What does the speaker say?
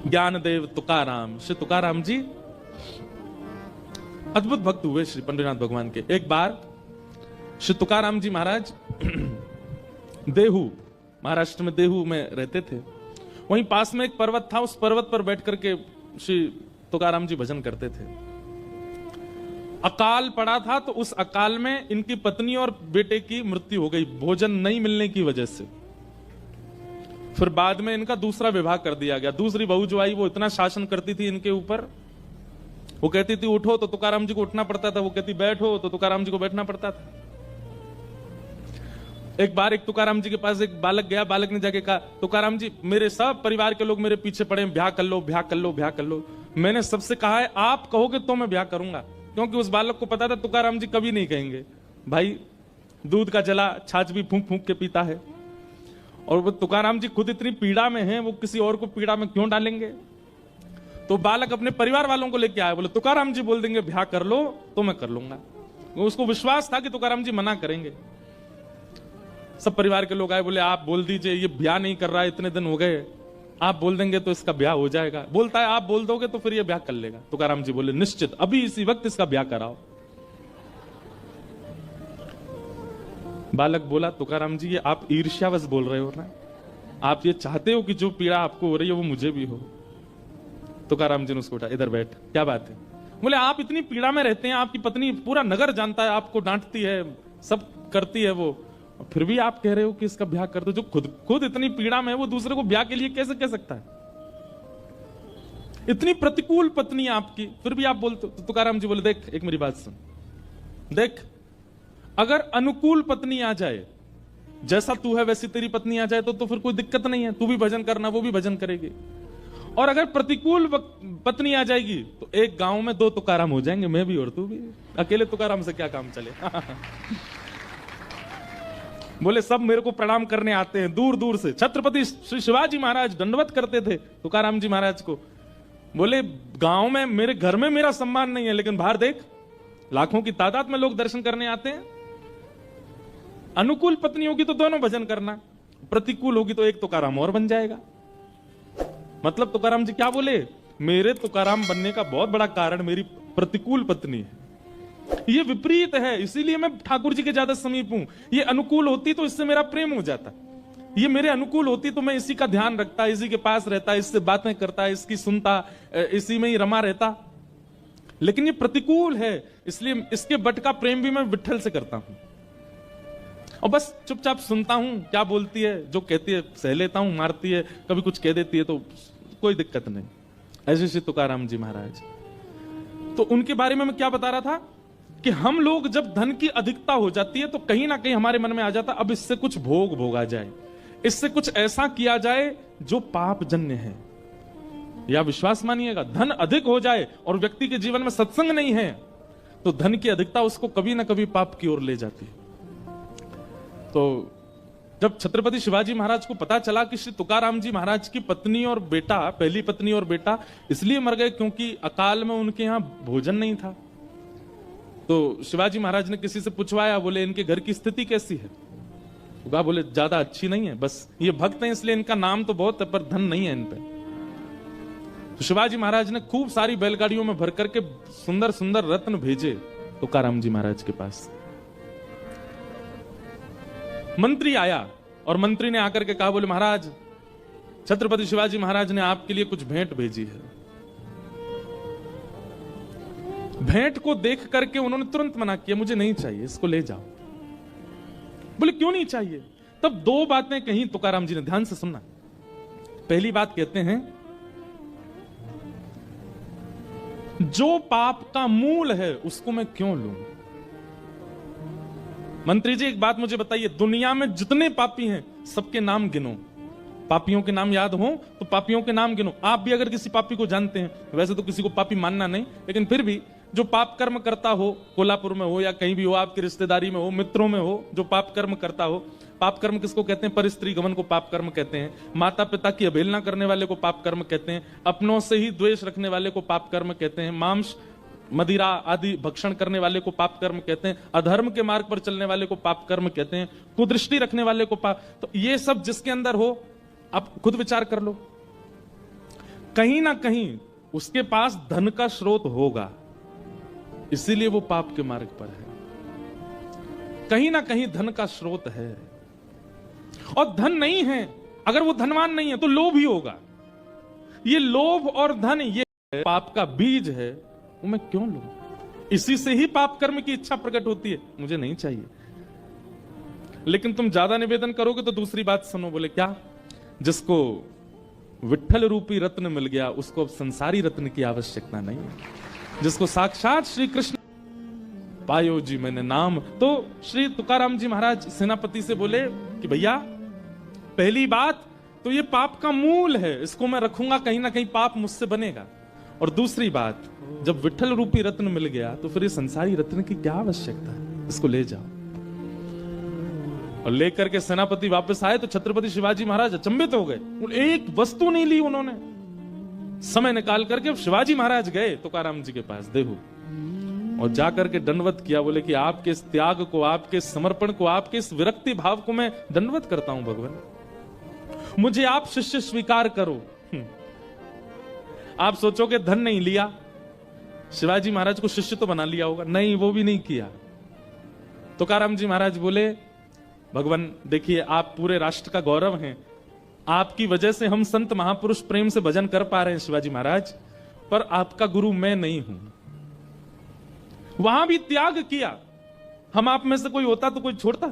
ज्ञानदेव तुकाराम, श्री तुकाराम जी अद्भुत भक्त हुए श्री पंडरीनाथ भगवान के। एक बार श्री तुकाराम जी महाराज देहू, महाराष्ट्र में देहू में रहते थे। वहीं पास में एक पर्वत था, उस पर्वत पर बैठ करके श्री तुकाराम जी भजन करते थे। अकाल पड़ा था, तो उस अकाल में इनकी पत्नी और बेटे की मृत्यु हो गई भोजन नहीं मिलने की वजह से। फिर बाद में इनका दूसरा विवाह कर दिया गया। दूसरी बहू जो आई वो इतना शासन करती थी इनके ऊपर, वो कहती थी उठो तो तुकाराम जी को उठना पड़ता था, वो कहती बैठो तो तुकाराम जी को बैठना पड़ता था। एक बार एक तुकाराम जी के पास एक बालक गया, बालक ने जाके कहा तुकाराम जी मेरे सब परिवार के लोग मेरे पीछे पड़े हैं, ब्याह कर लो ब्याह कर लो ब्याह कर लो। मैंने सबसे कहा है आप कहोगे तो मैं ब्याह करूंगा, क्योंकि उस बालक को पता था तुकाराम जी कभी नहीं कहेंगे। भाई दूध का जला छाछ भी फूंक फूंक के पीता है, और वो तुकाराम जी खुद इतनी पीड़ा में हैं, वो किसी और को पीड़ा में क्यों डालेंगे। तो बालक अपने परिवार वालों को लेके आया, बोले तुकाराम जी बोल देंगे ब्याह कर लो तो मैं कर लूंगा। उसको विश्वास था कि तुकाराम जी मना करेंगे। सब परिवार के लोग आए, बोले आप बोल दीजिए ये ब्याह नहीं कर रहा है, इतने दिन हो गए, आप बोल देंगे तो इसका ब्याह हो जाएगा। बोलता है आप बोल दोगे तो फिर ये ब्याह कर लेगा। तुकाराम जी बोले निश्चित अभी इसी वक्त इसका ब्याह कराओ। बालक बोला तुकाराम जी ये आप ईर्ष्यावश बोल रहे हो ना, आप ये चाहते हो कि जो पीड़ा आपको हो रही है वो मुझे भी हो। तुकाराम जी ने उसको उठा, इधर बैठ, क्या बात है। बोले आप इतनी पीड़ा में रहते हैं, आपकी पत्नी पूरा नगर जानता है, आपको डांटती है, सब करती है वो, फिर भी आप कह रहे हो कि इसका ब्याह कर दो। जो खुद इतनी पीड़ा में है वो दूसरे को ब्याह के लिए कैसे कह सकता है। इतनी प्रतिकूल पत्नी है आपकी, फिर भी आप बोलते। तो तुकाराम जी बोले देख एक मेरी बात सुन, देख अगर अनुकूल पत्नी आ जाए, जैसा तू है वैसी तेरी पत्नी आ जाए तो फिर कोई दिक्कत नहीं है, तू भी भजन करना वो भी भजन करेगी। और अगर प्रतिकूल पत्नी आ जाएगी तो एक गांव में दो तुकाराम हो जाएंगे, मैं भी और तू भी। अकेले तुकाराम से क्या काम चले। बोले सब मेरे को प्रणाम करने आते हैं दूर दूर से। छत्रपति श्री शिवाजी महाराज दंडवत करते थे तुकाराम जी महाराज को। बोले गांव में मेरे घर में मेरा सम्मान नहीं है, लेकिन बाहर देख लाखों की तादाद में लोग दर्शन करने आते हैं। अनुकूल पत्नी होगी तो दोनों भजन करना, प्रतिकूल होगी तो एक तुकाराम और बन जाएगा। मतलब तुकाराम जी क्या बोले, मेरे तुकाराम बनने का बहुत बड़ा कारण मेरी प्रतिकूल पत्नी है। ये विपरीत है, इसीलिए मैं ठाकुर जी के ज्यादा समीप हूं। ये अनुकूल होती तो इससे मेरा प्रेम हो जाता, ये मेरे अनुकूल होती तो मैं इसी का ध्यान रखता, इसी के पास रहता, इससे बातें करता, इसकी सुनता, इसी में ही रमा रहता। लेकिन ये प्रतिकूल है, इसलिए इसके बट का प्रेम भी मैं विट्ठल से करता हूं, और बस चुपचाप सुनता हूं क्या बोलती है, जो कहती है सह लेता हूं, मारती है कभी कुछ कह देती है तो कोई दिक्कत नहीं। ऐसे श्री तुकाराम जी महाराज। तो उनके बारे में मैं क्या बता रहा था कि हम लोग जब धन की अधिकता हो जाती है तो कहीं ना कहीं हमारे मन में आ जाता अब इससे कुछ भोगा जाए, इससे कुछ ऐसा किया जाए जो पाप जन्य है। या विश्वास मानिएगा, धन अधिक हो जाए और व्यक्ति के जीवन में सत्संग नहीं है तो धन की अधिकता उसको कभी ना कभी पाप की ओर ले जाती है। तो जब छत्रपति शिवाजी महाराज को पता चला कि श्री तुकाराम जी महाराज की पत्नी और बेटा, पहली पत्नी और बेटा इसलिए मर गए क्योंकि अकाल में उनके यहां भोजन नहीं था, तो शिवाजी महाराज ने किसी से पूछवाया, बोले इनके घर की स्थिति कैसी है। तो बोले ज्यादा अच्छी नहीं है, बस ये भक्त हैं इसलिए इनका नाम तो बहुत है पर धन नहीं है इन पे। तो शिवाजी महाराज ने खूब सारी बैलगाड़ियों में भर करके सुंदर सुंदर रत्न भेजे तुकाराम जी महाराज के पास। मंत्री आया और मंत्री ने आकर के कहा, बोले महाराज छत्रपति शिवाजी महाराज ने आपके लिए कुछ भेंट भेजी है। भेंट को देख करके उन्होंने तुरंत मना किया, मुझे नहीं चाहिए, इसको ले जाओ। बोले क्यों नहीं चाहिए। तब दो बातें कही तुकाराम जी ने, ध्यान से सुनना। पहली बात कहते हैं, जो पाप का मूल है उसको मैं क्यों लूं। मंत्री जी एक बात मुझे बताइए, दुनिया में जितने पापी हैं सबके नाम गिनो, पापियों के नाम याद हो तो पापियों के नाम गिनो। आप भी अगर किसी पापी को जानते हैं, वैसे तो किसी को पापी मानना नहीं, लेकिन फिर भी जो पाप कर्म करता हो, कोल्हापुर में हो या कहीं भी हो, आपकी रिश्तेदारी में हो, मित्रों में हो, जो पाप कर्म करता हो। पाप कर्म किसको कहते हैं, परस्त्री गमन को पाप कर्म कहते हैं, माता पिता की अवहेलना करने वाले को पाप कर्म कहते हैं, अपनों से ही द्वेष रखने वाले को पाप कर्म कहते हैं, मांस मदिरा आदि भक्षण करने वाले को पाप कर्म कहते हैं, अधर्म के मार्ग पर चलने वाले को पाप कर्म कहते हैं, कुदृष्टि रखने वाले को पाप। तो ये सब जिसके अंदर हो आप खुद विचार कर लो। कहीं ना कहीं उसके पास धन का स्रोत होगा, इसीलिए वो पाप के मार्ग पर है। कहीं ना कहीं धन का स्रोत है, और धन नहीं है, अगर वो धनवान नहीं है तो लोभ ही होगा। ये लोभ और धन, ये पाप का बीज है, वो मैं क्यों लूं? इसी से ही पाप कर्म की इच्छा प्रकट होती है, मुझे नहीं चाहिए। लेकिन तुम ज्यादा निवेदन करोगे तो दूसरी बात सुनो, बोले क्या? जिसको विठ्ठल रूपी रत्न मिल गया उसको अब संसारी रत्न की आवश्यकता नहीं है। जिसको साक्षात श्री कृष्ण पायो जी मैंने नाम। तो श्री तुकाराम जी महाराज सेनापति से बोले कि भैया, पहली बात तो ये पाप का मूल है, इसको मैं रखूंगा, कहीं ना कहीं पाप मुझसे बनेगा। और दूसरी बात, जब विठ्ठल रूपी रत्न मिल गया तो फिर ये संसारी रत्न की क्या आवश्यकता है, इसको ले जाओ। और लेकर के सेनापति वापस आए तो छत्रपति शिवाजी महाराज अचंभित हो गए। एक वस्तु नहीं ली उन्होंने। समय निकाल करके शिवाजी महाराज गए तुकाराम जी के पास देहू, और जाकर के दंडवत किया। बोले कि आपके इस त्याग को, आपके समर्पण को, आपके इस विरक्ति भाव को मैं दंडवत करता हूं भगवान, मुझे आप शिष्य स्वीकार करो। आप सोचोगे धन नहीं लिया, शिवाजी महाराज को शिष्य तो बना लिया होगा, नहीं, वो भी नहीं किया। तुकाराम जी महाराज बोले, भगवान देखिए, आप पूरे राष्ट्र का गौरव हैं, आपकी वजह से हम संत महापुरुष प्रेम से भजन कर पा रहे हैं शिवाजी महाराज, पर आपका गुरु मैं नहीं हूं। वहां भी त्याग किया। हम आप में से कोई होता तो कोई छोड़ता?